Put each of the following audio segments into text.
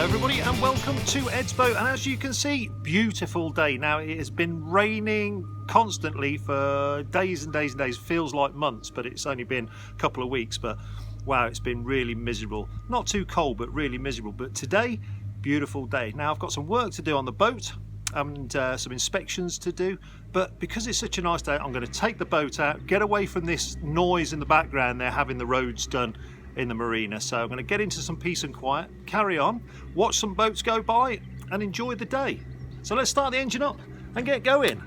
everybody and welcome to Ed's Boat, and as you can see, beautiful day. Now it has been raining constantly for days and days and days, feels like months, but it's only been a couple of weeks. But wow, it's been really miserable. Not too cold, but really miserable. But today, beautiful day. Now I've got some work to do on the boat and some inspections to do, but because it's such a nice day, I'm going to take the boat out, get away from this noise in the background. They're having the roads done in the marina, so I'm going to get into some peace and quiet, carry on, watch some boats go by and enjoy the day. So let's start the engine up and get going.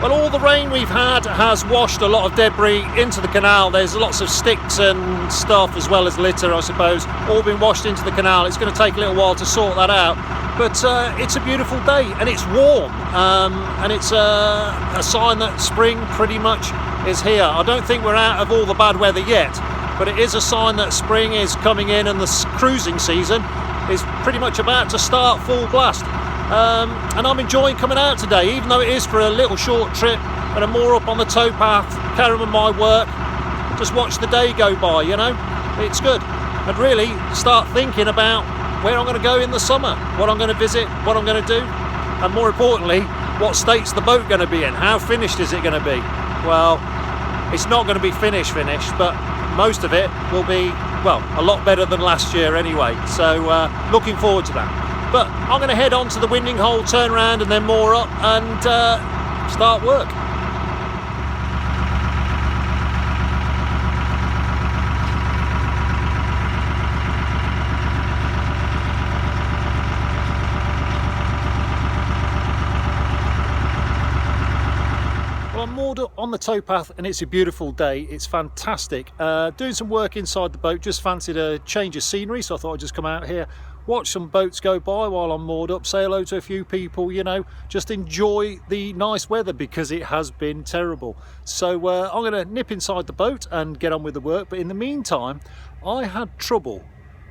Well, all the rain we've had has washed a lot of debris into the canal. There's lots of sticks and stuff, as well as litter, I suppose, all been washed into the canal. It's going to take a little while to sort that out, but it's a beautiful day and it's warm, and it's a sign that spring pretty much is here. I don't think we're out of all the bad weather yet, but it is a sign that spring is coming in and the cruising season is pretty much about to start full blast. And I'm enjoying coming out today, even though it is for a little short trip, and I'm more up on the towpath, carrying on my work, just watch the day go by, you know, it's good. And really start thinking about where I'm going to go in the summer, what I'm going to visit, what I'm going to do, and more importantly, what state's the boat going to be in, how finished is it going to be. Well, it's not going to be finished, but most of it will be, well, a lot better than last year anyway, so looking forward to that. But I'm going to head on to the winding hole, turn around and then moor up and start work. Well, I'm moored up on the towpath and it's a beautiful day. It's fantastic. Doing some work inside the boat, just fancied a change of scenery, so I thought I'd just come out here, watch some boats go by while I'm moored up, say hello to a few people, you know, just enjoy the nice weather because it has been terrible. So I'm going to nip inside the boat and get on with the work, but in the meantime I had trouble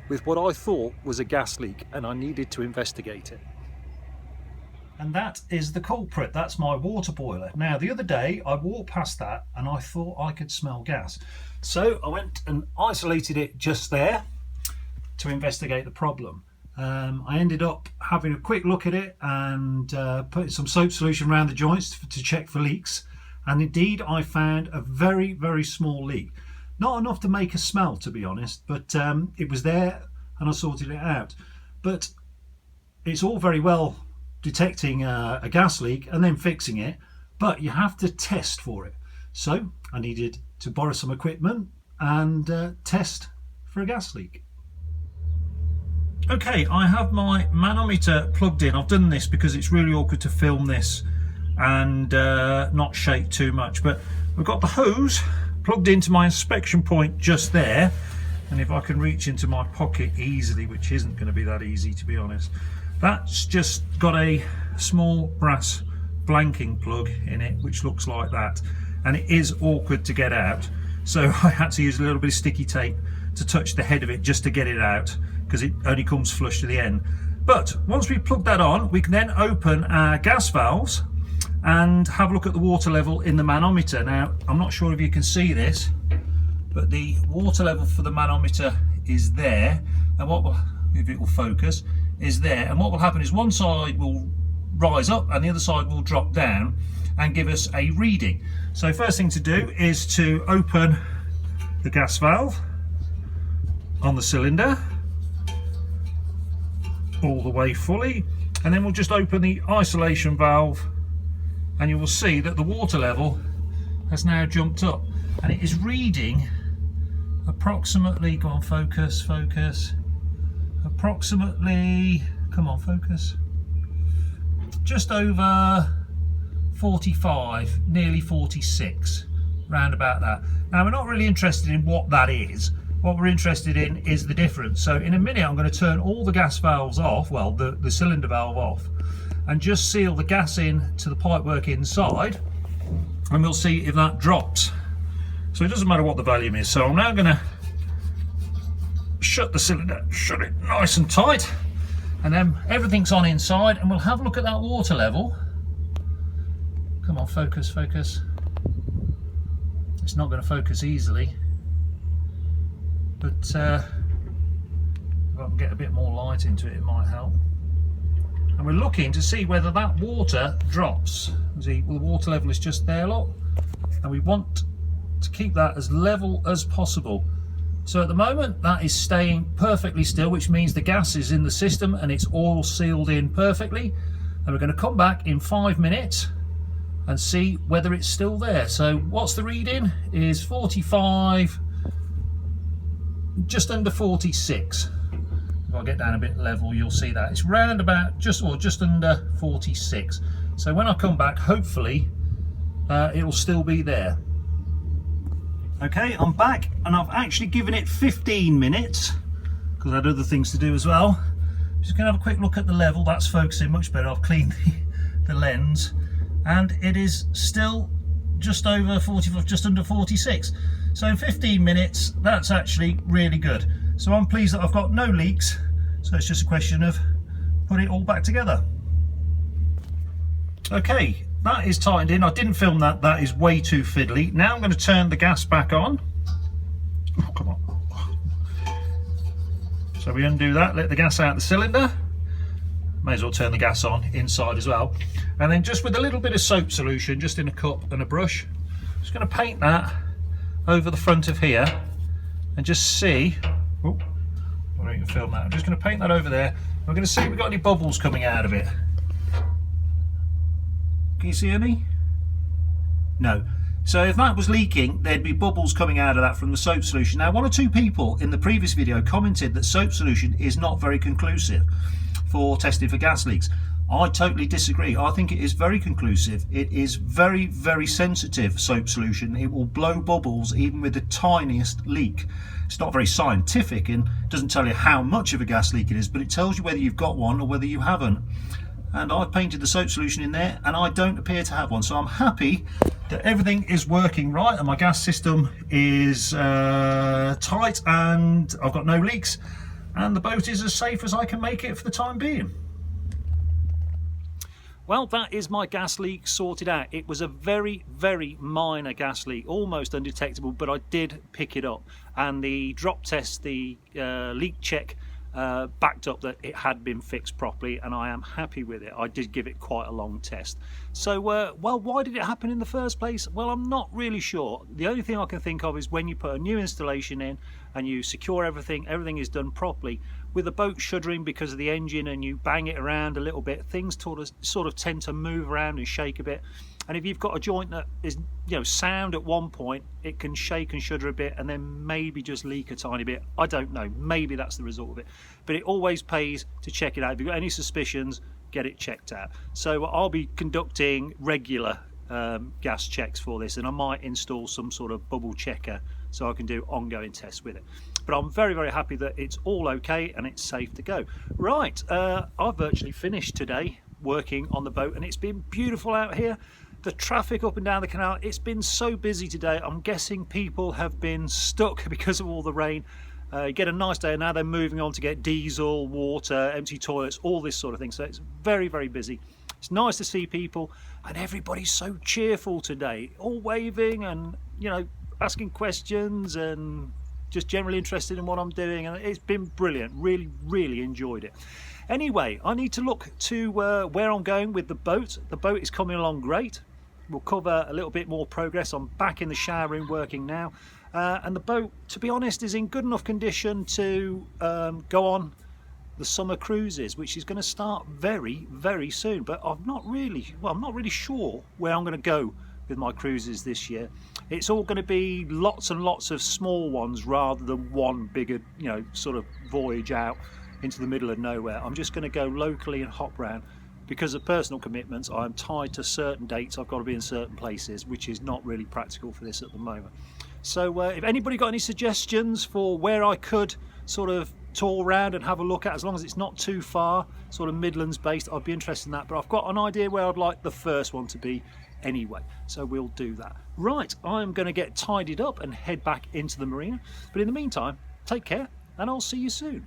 with what I thought was a gas leak and I needed to investigate it. And that is the culprit. That's my water boiler. Now the other day I walked past that and I thought I could smell gas, so I went and isolated it just there to investigate the problem. I ended up having a quick look at it and putting some soap solution around the joints to check for leaks, and indeed I found a very, very small leak. Not enough to make a smell, to be honest, but it was there and I sorted it out. But it's all very well detecting a gas leak and then fixing it, but you have to test for it. So I needed to borrow some equipment and test for a gas leak. Okay, I have my manometer plugged in. I've done this because it's really awkward to film this and not shake too much, but I've got the hose plugged into my inspection point just there, and if I can reach into my pocket easily, which isn't going to be that easy to be honest, that's just got a small brass blanking plug in it which looks like that, and it is awkward to get out, so I had to use a little bit of sticky tape to touch the head of it just to get it out, because it only comes flush to the end. But once we plug that on, we can then open our gas valves and have a look at the water level in the manometer. Now, I'm not sure if you can see this, but the water level for the manometer is there, and what will, if it will focus, is there, and what will happen is one side will rise up and the other side will drop down and give us a reading. So first thing to do is to open the gas valve on the cylinder all the way fully, and then we'll just open the isolation valve and you will see that the water level has now jumped up and it is reading approximately, go on, focus, approximately, come on, focus, just over 45, nearly 46, round about that. Now we're not really interested in what that is. What we're interested in is the difference. So in a minute I'm going to turn all the gas valves off, well the cylinder valve off, and just seal the gas in to the pipework inside, and we'll see if that drops. So it doesn't matter what the volume is. So I'm now going to shut the cylinder, shut it nice and tight, and then everything's on inside, and we'll have a look at that water level. Come on, focus. It's not going to focus easily. but if I can get a bit more light into it, it might help. And we're looking to see whether that water drops. See, well, the water level is just there, look, and we want to keep that as level as possible. So at the moment that is staying perfectly still, which means the gas is in the system and it's all sealed in perfectly. And we're going to come back in 5 minutes and see whether it's still there. So what's the reading? Is 45, just under 46. If I get down a bit level, you'll see that it's round about just under 46. So when I come back, hopefully it'll still be there. Okay, I'm back, and I've actually given it 15 minutes because I had other things to do as well. Just gonna have a quick look at the level. That's focusing much better. I've cleaned the lens, and it is still just over 45, just under 46. So in 15 minutes, that's actually really good. So I'm pleased that I've got no leaks. So it's just a question of putting it all back together. Okay, that is tightened in. I didn't film that. That is way too fiddly. Now I'm going to turn the gas back on. Oh, come on. So we undo that, let the gas out the cylinder. May as well turn the gas on inside as well. And then just with a little bit of soap solution, just in a cup and a brush, just going to paint that over the front of here and just see. Oh, I don't even film that. I'm just going to paint that over there. We're going to see if we've got any bubbles coming out of it. Can you see any? No. So if that was leaking, there'd be bubbles coming out of that from the soap solution. Now, 1 or 2 people in the previous video commented that soap solution is not very conclusive for testing for gas leaks. I totally disagree. I think it is very conclusive. It is very, very sensitive soap solution. It will blow bubbles even with the tiniest leak. It's not very scientific and doesn't tell you how much of a gas leak it is, but it tells you whether you've got one or whether you haven't. And I've painted the soap solution in there and I don't appear to have one. So I'm happy that everything is working right and my gas system is tight and I've got no leaks and the boat is as safe as I can make it for the time being. Well, that is my gas leak sorted out. It was a very, very minor gas leak, almost undetectable, but I did pick it up. And the drop test, the leak check, backed up that it had been fixed properly, and I am happy with it. I did give it quite a long test. So, well, why did it happen in the first place? Well, I'm not really sure. The only thing I can think of is when you put a new installation in and you secure everything, everything is done properly. With the boat shuddering because of the engine and you bang it around a little bit, things sort of tend to move around and shake a bit. And if you've got a joint that is, you know, sound at one point, it can shake and shudder a bit and then maybe just leak a tiny bit. I don't know, maybe that's the result of it. But it always pays to check it out. If you've got any suspicions, get it checked out. So I'll be conducting regular gas checks for this, and I might install some sort of bubble checker so I can do ongoing tests with it. But I'm very, very happy that it's all okay and it's safe to go. Right, I've virtually finished today working on the boat and it's been beautiful out here. The traffic up and down the canal, it's been so busy today. I'm guessing people have been stuck because of all the rain. You get a nice day and now they're moving on to get diesel, water, empty toilets, all this sort of thing. So it's very, very busy. It's nice to see people and everybody's so cheerful today, all waving and, you know, asking questions and just generally interested in what I'm doing, and it's been brilliant. Really, really enjoyed it. Anyway, I need to look to where I'm going with the boat. The boat is coming along great. We'll cover a little bit more progress. I'm back in the shower room working now, and the boat, to be honest, is in good enough condition to go on the summer cruises, which is going to start very, very soon. But I'm not really sure where I'm going to go with my cruises this year. It's all going to be lots and lots of small ones rather than one bigger, you know, sort of voyage out into the middle of nowhere. I'm just going to go locally and hop round because of personal commitments. I'm tied to certain dates. I've got to be in certain places, which is not really practical for this at the moment. So if anybody got any suggestions for where I could sort of tour around and have a look at, as long as it's not too far, sort of Midlands based, I'd be interested in that. But I've got an idea where I'd like the first one to be anyway, so we'll do that. Right, I'm going to get tidied up and head back into the marina, but in the meantime, take care and I'll see you soon.